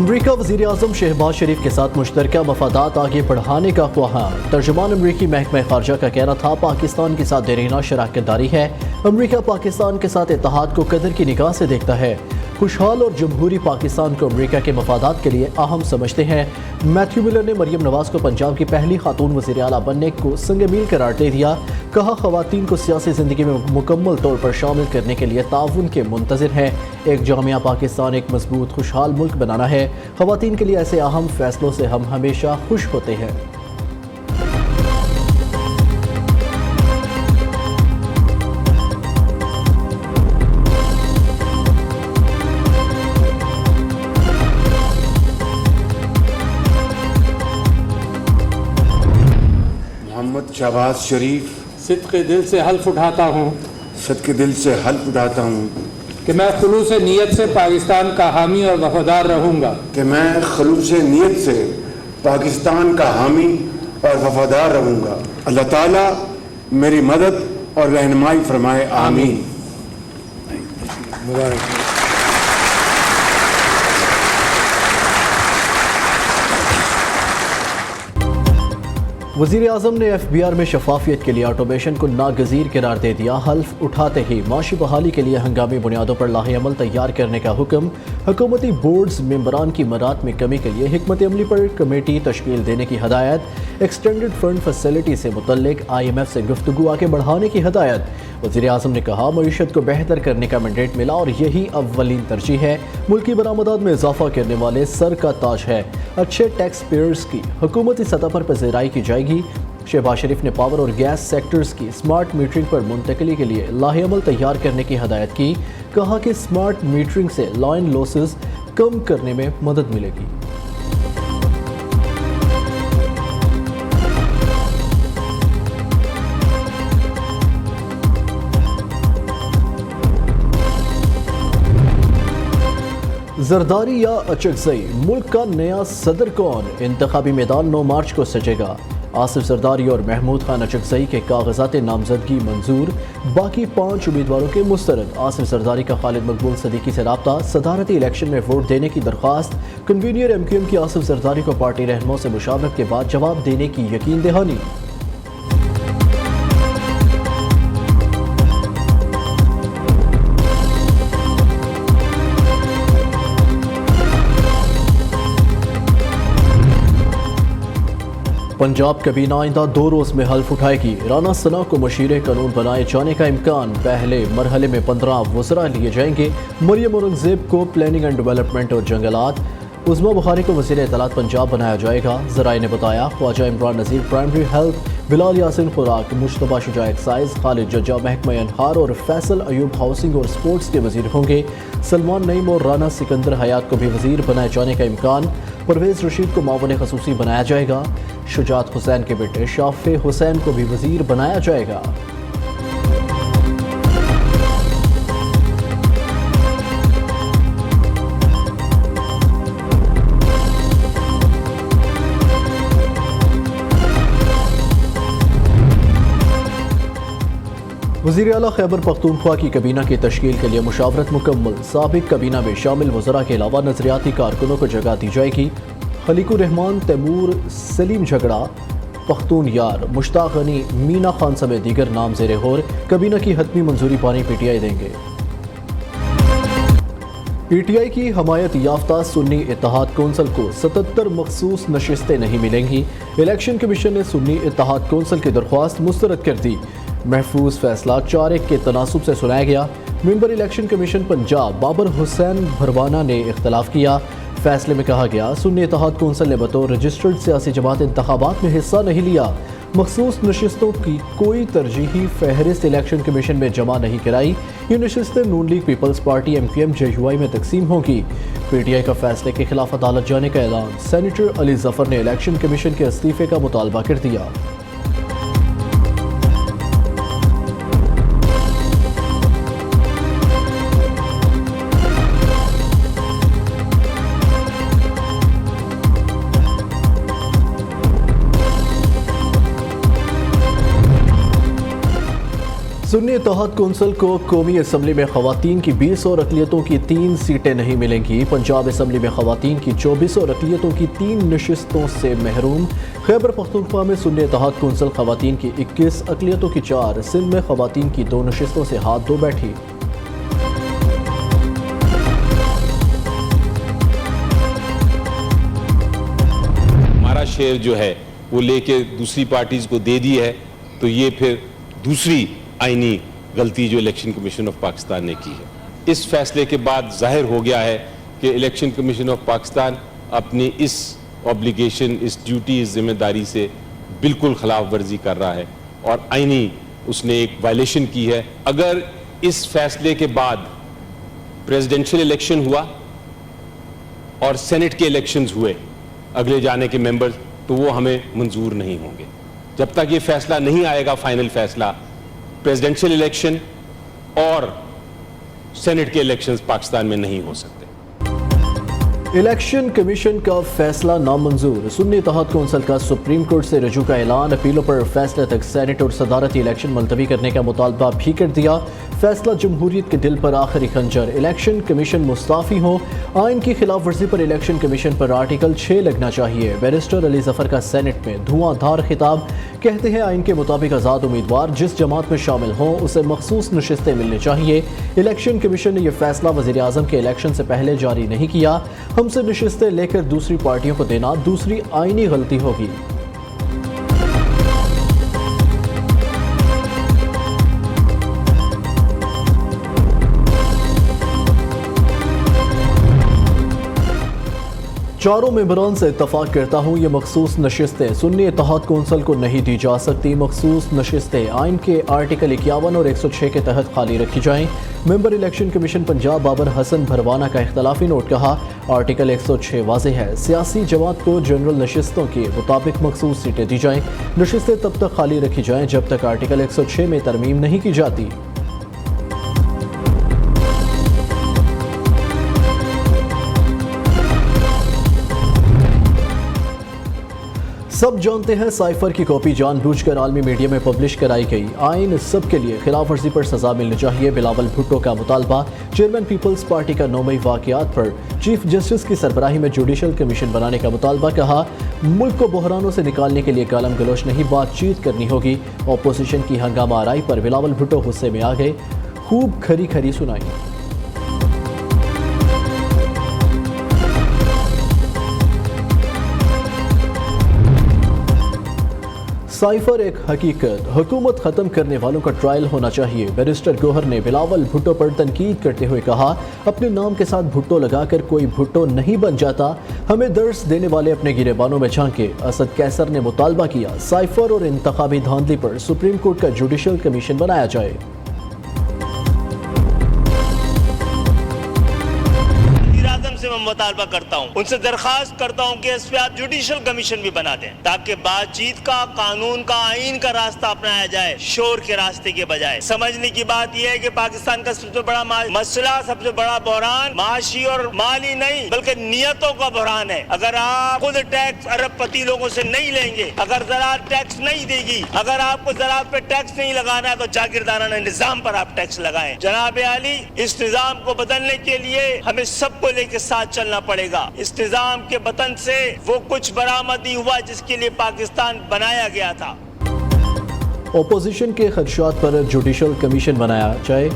امریکہ وزیر اعظم شہباز شریف کے ساتھ مشترکہ مفادات آگے بڑھانے کا خواہاں۔ ترجمان امریکی محکمہ خارجہ کا کہنا تھا پاکستان کے ساتھ دیرینہ شراکت داری ہے۔ امریکہ پاکستان کے ساتھ اتحاد کو قدر کی نگاہ سے دیکھتا ہے۔ خوشحال اور جمہوری پاکستان کو امریکہ کے مفادات کے لیے اہم سمجھتے ہیں۔ میتھیو ملر نے مریم نواز کو پنجاب کی پہلی خاتون وزیر اعلیٰ بننے کو سنگ میل قرار دے دیا۔ کہا خواتین کو سیاسی زندگی میں مکمل طور پر شامل کرنے کے لیے تعاون کے منتظر ہیں۔ ایک جامعہ پاکستان ایک مضبوط خوشحال ملک بنانا ہے۔ خواتین کے لیے ایسے اہم فیصلوں سے ہم ہمیشہ خوش ہوتے ہیں۔ محمد شہباز شریف صدق دل سے حلف اٹھاتا ہوں کہ میں خلوص نیت سے پاکستان کا حامی اور وفادار رہوں گا اللہ تعالیٰ میری مدد اور رہنمائی فرمائے، آمین۔ وزیر اعظم نے ایف بی آر میں شفافیت کے لیے آٹومیشن کو ناگزیر قرار دے دیا۔ حلف اٹھاتے ہی معاشی بحالی کے لیے ہنگامی بنیادوں پر لاہ عمل تیار کرنے کا حکم۔ حکومتی بورڈز ممبران کی مراعات میں کمی کے لیے حکمت عملی پر کمیٹی تشکیل دینے کی ہدایت۔ ایکسٹینڈڈ فنڈ فیسلٹی سے متعلق آئی ایم ایف سے گفتگو آگے بڑھانے کی ہدایت۔ وزیر اعظم نے کہا معیشت کو بہتر کرنے کا مینڈیٹ ملا اور یہی اولین ترجیح ہے۔ ملکی برآمدات میں اضافہ کرنے والے سر کا تاج ہے۔ اچھے ٹیکس پیئرز کی حکومتی سطح پر پذیرائی کی جائے گی۔ شہباز شریف نے پاور اور گیس سیکٹرز کی سمارٹ میٹرنگ پر منتقلی کے لیے لاہ عمل تیار کرنے کی ہدایت کی۔ کہا کہ سمارٹ میٹرنگ سے لائن لاسز کم کرنے میں مدد ملے گی۔ زرداری یا اچکزئی، ملک کا نیا صدر کون؟ انتخابی میدان 9 مارچ کو سجے گا۔ آصف زرداری اور محمود خان اچکزئی کے کاغذات نامزدگی منظور، باقی 5 امیدواروں کے مسترد۔ آصف زرداری کا خالد مقبول صدیقی سے رابطہ، صدارتی الیکشن میں ووٹ دینے کی درخواست۔ کنوینئر ایم کیو ایم کی آصف زرداری کو پارٹی رہنماؤں سے مشاورت کے بعد جواب دینے کی یقین دہانی۔ پنجاب کابینہ آئندہ 2 روز میں حلف اٹھائے گی۔ رانا ثنا کو مشیر قانون بنائے جانے کا امکان۔ پہلے مرحلے میں 15 وزراء لیے جائیں گے۔ مریم اورنگزیب کو پلاننگ اینڈ ڈیولپمنٹ اور جنگلات، عظمیٰ بخاری کو وزیر اطلاعات پنجاب بنایا جائے گا۔ ذرائع نے بتایا خواجہ عمران نذیر پرائمری ہیلتھ، بلال یاسین خوراک، مشتبہ شجاع ایکسائز، خالد ججا محکمہ انہار اور فیصل ایوب ہاؤسنگ اور سپورٹس کے وزیر ہوں گے۔ سلمان نعیم اور رانا سکندر حیات کو بھی وزیر بنائے جانے کا امکان۔ پرویز رشید کو معاون خصوصی بنایا جائے گا۔ شجاعت حسین کے بیٹے شافع حسین کو بھی وزیر بنایا جائے گا۔ وزیر اعلیٰ خیبر پختونخوا کی کابینہ کی تشکیل کے لیے مشاورت مکمل۔ سابق کابینہ میں شامل وزراء کے علاوہ نظریاتی کارکنوں کو جگہ دی جائے گی۔ خلیق الرحمان، تیمور، سلیم جھگڑا، پختون یار، مشتاق غنی، مینا خان سمیت دیگر نام زیر غور۔ کابینہ کی حتمی منظوری پانی پی ٹی آئی دیں گے۔ پی ٹی آئی کی حمایت یافتہ سنی اتحاد کونسل کو 77 مخصوص نشستیں نہیں ملیں گی۔ الیکشن کمیشن نے سنی اتحاد کونسل کی درخواست مسترد کر دی۔ محفوظ فیصلہ 4-1 کے تناسب سے سنایا گیا۔ Member election commission Punjab Babar Hussain Bharwana نے اختلاف کیا۔ فیصلے میں کہا گیا سنی اتحاد کونسل نے بطور رجسٹرڈ سیاسی جماعت انتخابات میں حصہ نہیں لیا۔ مخصوص نشستوں کی کوئی ترجیحی فہرست الیکشن کمیشن میں جمع نہیں کرائی۔ یہ نشستیں Noon league, peoples party, M Q M, J U I میں تقسیم ہوں گی۔ پی ٹی آئی کا فیصلے کے خلاف عدالت جانے کا اعلان۔ سینیٹر علی ظفر نے الیکشن کمیشن کے استعفے کا مطالبہ کر دیا۔ सुन्नी इत्तेहाद कौंसिल को कौमी असम्बली में खवातीन की 20 और अक़लियतों की 3 सीटें नहीं मिलेंगी। पंजाब असम्बली में खवातीन की 24 और अक़लियतों की 3 नशिस्तों से महरूम। खैबर पख्तूनख्वा में सुन्नी इत्तेहाद कौंसिल खवातीन की 21, अक़लियतों की 4, सिंध में खवातीन की 2 नशिस्तों से हाथ धो बैठी। हमारा शेयर जो है वो लेके दूसरी पार्टीज को दे दी है, तो ये फिर दूसरी आईनी गलती जो इलेक्शन कमीशन ऑफ पाकिस्तान ने की है। इस फैसले के बाद जाहिर हो गया है कि इलेक्शन कमीशन ऑफ पाकिस्तान अपनी इस ऑब्लिगेशन, इस ड्यूटी, इस जिम्मेदारी से बिल्कुल खिलाफ वर्जी कर रहा है और आईनी उसने एक वायलेशन की है। अगर इस फैसले के बाद प्रेसिडेंशियल इलेक्शन हुआ और सेनेट के इलेक्शंस हुए अगले जाने के मेंबर्स, तो वो हमें मंजूर नहीं होंगे। जब तक ये फैसला नहीं आएगा, फाइनल फैसला, प्रेसिडेंशियल इलेक्शन और सेनेट के इलेक्शंस पाकिस्तान में नहीं हो सकते। इलेक्शन कमीशन का फैसला नामंजूर। सुन्नी इत्तेहाद कौंसिल का सुप्रीम कोर्ट से रजू का ऐलान। अपीलों पर फैसले तक सेनेट और सदारती इलेक्शन मुलतवी करने का मुतालबा भी कर दिया। फैसला जमहूरियत के दिल पर आखिरी खंजर। इलेक्शन कमीशन मुस्ताफी हो। आइन की खिलाफ वर्जी पर इलेक्शन कमीशन पर आर्टिकल 6 लगना चाहिए। बैरिस्टर अली जफर का सेनेट में धुआंधार खिताब। कहते हैं आइन के मुताबिक आज़ाद उम्मीदवार जिस जमात में शामिल हों उसे मखसूस नशिस्तें मिलनी चाहिए। इलेक्शन कमीशन ने यह फैसला वज़ीर आज़म के इलेक्शन से पहले जारी नहीं किया। हमसे नशिस्तें लेकर दूसरी पार्टियों को देना दूसरी आईनी गलती होगी। चारों मेंबरान से इत्तफाक करता हूँ ये मखसूस नशिस्तें सुन्नी इत्तेहाद कौंसिल को नहीं दी जा सकती। मखसूस नशिस्तें आइन के आर्टिकल 51 और 106 के तहत खाली रखी जाएं। Member election commission Punjab Babar Hasan Bharwana का इख्तलाफी नोट। कहा आर्टिकल 106 वाज़ेह है, सियासी जमात को जनरल नशिस्तों के मुताबिक मखसूस सीटें दी जाएं। नशिस्तें तब तक खाली रखी जाएं जब तक आर्टिकल 106 में तरमीम नहीं की जाती। सब जानते हैं साइफर की कॉपी जानबूझकर आलमी मीडिया में पब्लिश कराई गई। आइन सब के लिए खिलाफ वर्जी पर सजा मिलनी चाहिए। बिलावल भुट्टो का मुतालबा। चेयरमैन पीपल्स पार्टी का 9 मई वाक़यात पर चीफ जस्टिस की सरबराही में जुडिशल कमीशन बनाने का मुतालबा। कहा मुल्क को बहरानों से निकालने के लिए गालम गलोच नहीं, बातचीत करनी होगी। अपोजिशन की हंगामा आराई पर बिलावल भुट्टो गुस्से में आ गए, खूब खरी खरी सुनाई। साइफर एक हकीकत, हुकूमत ख़त्म करने वालों का ट्रायल होना चाहिए। बैरिस्टर गौहर ने बिलावल भुट्टो पर तनकीद करते हुए कहा अपने नाम के साथ भुट्टो लगाकर कोई भुट्टो नहीं बन जाता। हमें दर्स देने वाले अपने गिरेबानों में झांके। असद कैसर ने मुतालबा किया साइफर और इंतखाबी धांधली पर सुप्रीम कोर्ट का जुडिशल कमीशन बनाया जाए। से मैं मुतालबा करता हूँ, उनसे दरखास्त करता हूँ कि इस पे आप जुडिशल कमीशन भी बना दें ताकि बातचीत का, कानून का, आइन का रास्ता अपनाया जाए शोर के रास्ते के बजाय। समझने की बात यह है कि पाकिस्तान का सबसे बड़ा मसला, सबसे बड़ा बहरान माशी और माली नहीं बल्कि नियतों का बहरान है। अगर आप खुद टैक्स अरबपति लोगों से नहीं लेंगे, अगर ज़राअत टैक्स नहीं देगी, अगर आपको ज़राअत पे टैक्स नहीं लगाना है तो जागीरदाराना निज़ाम पर आप टैक्स लगाएं। जनाब आली, इस निज़ाम को बदलने के लिए हमें सबको लेकर साथ चलना पड़ेगा। इस निजाम के बतन से वो कुछ बरामद नहीं हुआ जिसके लिए पाकिस्तान बनाया गया था। अपोजिशन के खदशात पर जुडिशल कमीशन बनाया जाए।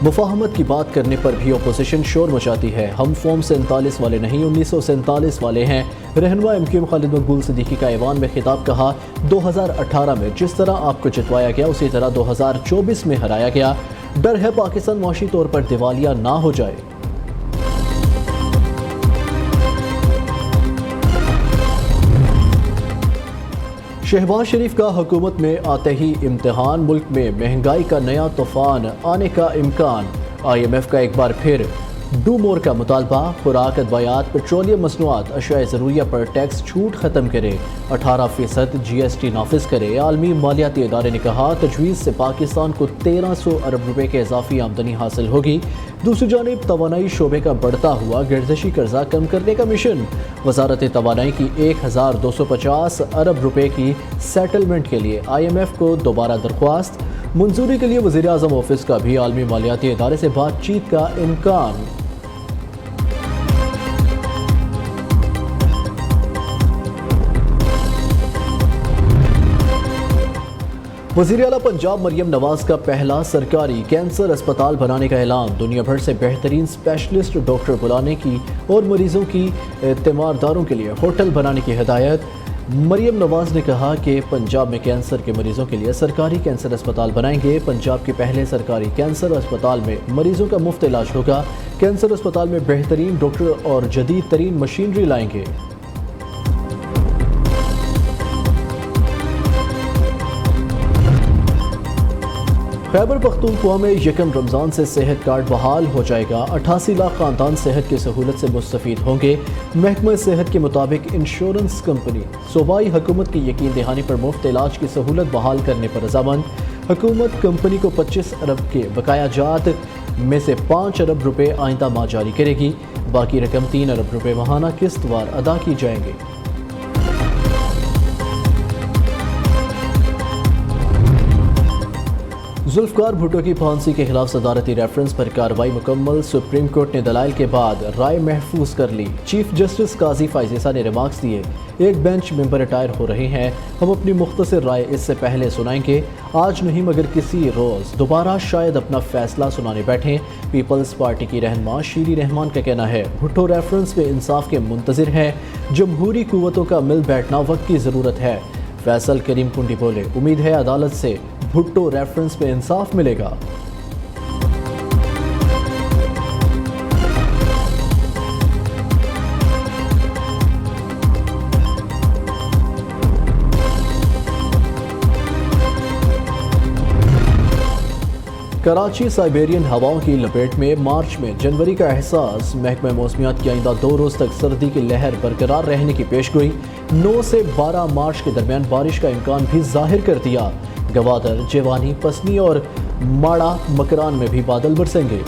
मुफाहमत की बात करने पर भी अपोजिशन शोर मचाती है। हम फॉर्म 47 वाले नहीं 1947 वाले हैं। रहनुमा MQM खालिद मकबूल सिद्दीकी का ऐवान में खिताब। कहा 2018 में जिस तरह आपको जितवाया गया उसी तरह 2024 में हराया गया। डर है पाकिस्तान मुआशी तौर पर दिवालिया ना हो जाए। शहबाज शरीफ का हुकूमत में आते ही इम्तिहान। मुल्क में महंगाई का नया तूफान आने का इम्कान। IMF का एक बार फिर डू मोर का मुतालबा, खुराक, अदवायात, पेट्रोलियम मसनूआत, अशिया ज़रूरिया पर टैक्स छूट ख़त्म करे, 18% GST नाफिज करे। आलमी मालियाती इदारे ने कहा तजवीज़ से पाकिस्तान को 1300 अरब रुपए के इजाफी आमदनी हासिल होगी। दूसरी जानिब तवानाई शोबे का बढ़ता हुआ गर्दिशी कर्जा कम करने का मिशन। वजारत तवानाई की 1250 अरब रुपए की सेटलमेंट के लिए IMF को दोबारा दरख्वास्त। मंजूरी के लिए वज़ीर आज़म ऑफिस का भी आलमी मालियाती इदारे से बातचीत का इम्कान। वज़ीर आला पंजाब मरियम नवाज का पहला सरकारी कैंसर अस्पताल बनाने का ऐलान। दुनिया भर से बेहतरीन स्पेशलिस्ट डॉक्टर बुलाने की और मरीजों की तीमारदारों के लिए होटल बनाने की हिदायत। मरियम नवाज ने कहा कि पंजाब में कैंसर के मरीजों के लिए सरकारी कैंसर अस्पताल बनाएंगे। पंजाब के पहले सरकारी कैंसर अस्पताल में मरीजों का मुफ्त इलाज होगा। कैंसर अस्पताल में बेहतरीन डॉक्टर और जदीद तरीन मशीनरी लाएंगे। खैबर पख्तूनख्वा में यकम रमज़ान से सेहत कार्ड बहाल हो जाएगा। 88 लाख ख़ानदान सेहत की सहूलत से मुस्तफ़ीद होंगे। महकमा सेहत के मुताबिक इंश्योरेंस कंपनी सूबाई हुकूमत की यकीन दहानी पर मुफ्त इलाज की सहूलत बहाल करने पर रज़ामंद। हुकूमत कंपनी को 25 अरब के बकाया जात में से 5 अरब रुपए आइंदा माह जारी करेगी। बाकी रकम 3 अरब रुपए माहाना किस्तवार अदा की जाएंगे। जुल्फ़कार भुट्टो की फांसी के खिलाफ सदारती रेफरेंस पर कार्रवाई मुकम्मल। सुप्रीम कोर्ट ने दलाइल के बाद राय महफूज कर ली। चीफ जस्टिस काजी फाइज़ेसा ने रिमार्क्स दिए, एक बेंच मेंबर रिटायर हो रहे हैं, हम अपनी मुख्तसर राय इससे पहले सुनाएंगे। आज नहीं मगर किसी रोज़ दोबारा शायद अपना फैसला सुनाने बैठें। पीपल्स पार्टी की रहनुमा शीरी रहमान का कहना है भुट्टो रेफरेंस में इंसाफ के मुंतज़िर हैं। जमहूरी कुव्वतों का मिल बैठना वक्त की ज़रूरत है। फैसल करीम कुंडी बोले, उम्मीद है अदालत से भुट्टो रेफरेंस में इंसाफ मिलेगा। कराची साइबेरियन हवाओं की लपेट में मार्च में जनवरी का एहसास। महकमा मौसमियात की आइंदा 2 रोज़ तक सर्दी की लहर बरकरार रहने की पेशगोई। 9 से 12 मार्च के दरमियान बारिश का इम्कान भी जाहिर कर दिया। गवादर, जेवानी, पसनी और माड़ा मकरान में भी बादल बरसेंगे।